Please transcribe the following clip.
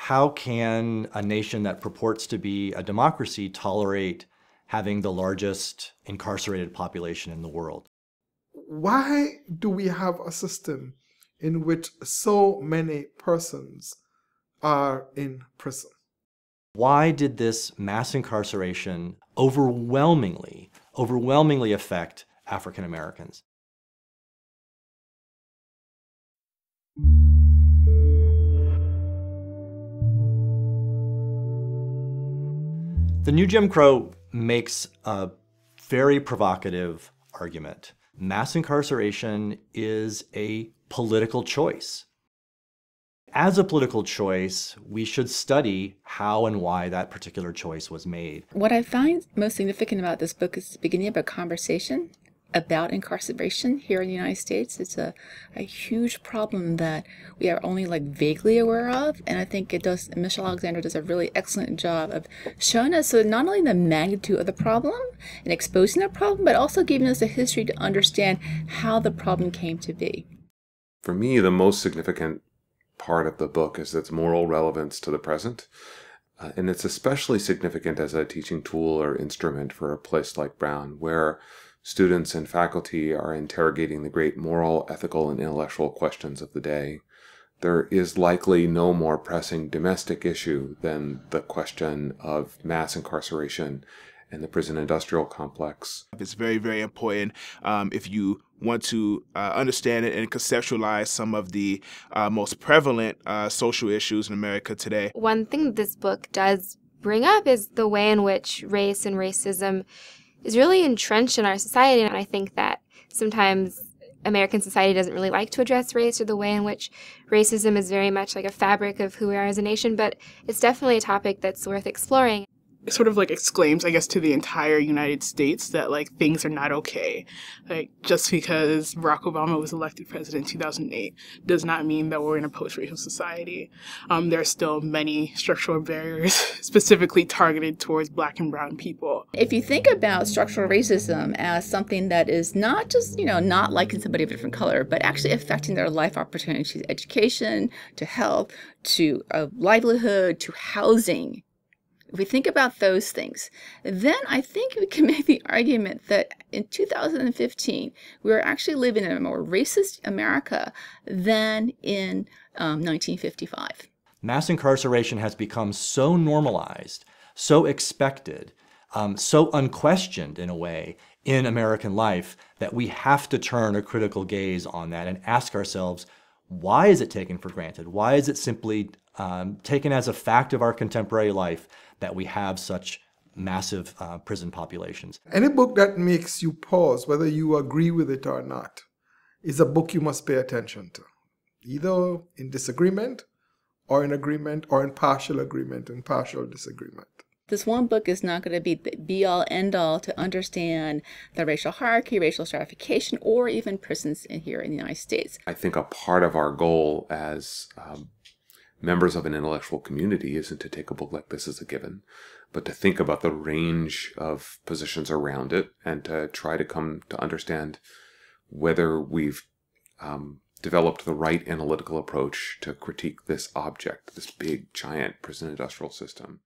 how can a nation that purports to be a democracy tolerate having the largest incarcerated population in the world? Why do we have a system in which so many persons are in prison? Why did this mass incarceration overwhelmingly affect African Americans? The new Jim Crow makes a very provocative argument. Mass incarceration is a political choice. As a political choice, we should study how and why that particular choice was made. What I find most significant about this book is the beginning of a conversation about incarceration here in the United States. It's a huge problem that we are only vaguely aware of, and I think Michelle Alexander does a really excellent job of showing us not only the magnitude of the problem and exposing the problem, but also giving us a history to understand how the problem came to be. For me, the most significant part of the book is its moral relevance to the present. And it's especially significant as a teaching tool or instrument for a place like Brown, where students and faculty are interrogating the great moral, ethical, and intellectual questions of the day. There is likely no more pressing domestic issue than the question of mass incarceration and the prison industrial complex. It's very, very important if you want to understand it and conceptualize some of the most prevalent social issues in America today. One thing that this book does bring up is the way in which race and racism is really entrenched in our society, and I think that sometimes American society doesn't really like to address race or the way in which racism is very much like a fabric of who we are as a nation, but it's definitely a topic that's worth exploring. It sort of exclaims, I guess, to the entire United States that things are not okay. Just because Barack Obama was elected president in 2008 does not mean that we're in a post-racial society. There are still many structural barriers specifically targeted towards Black and brown people. If you think about structural racism as something that is not just, not liking somebody of a different color, but actually affecting their life opportunities, education, to health, to a livelihood, to housing. If we think about those things, then I think we can make the argument that in 2015, we are actually living in a more racist America than in 1955. Mass incarceration has become so normalized, so expected, so unquestioned in a way in American life that we have to turn a critical gaze on that and ask ourselves, why is it taken for granted? Why is it simply taken as a fact of our contemporary life that we have such massive prison populations? Any book that makes you pause, whether you agree with it or not, is a book you must pay attention to, either in disagreement or in agreement or in partial agreement and partial disagreement. This one book is not going to be the be-all, end-all to understand the racial hierarchy, racial stratification, or even prisons here in the United States. I think a part of our goal as members of an intellectual community isn't to take a book like this as a given, but to think about the range of positions around it and to try to come to understand whether we've developed the right analytical approach to critique this object, this big, giant prison industrial system.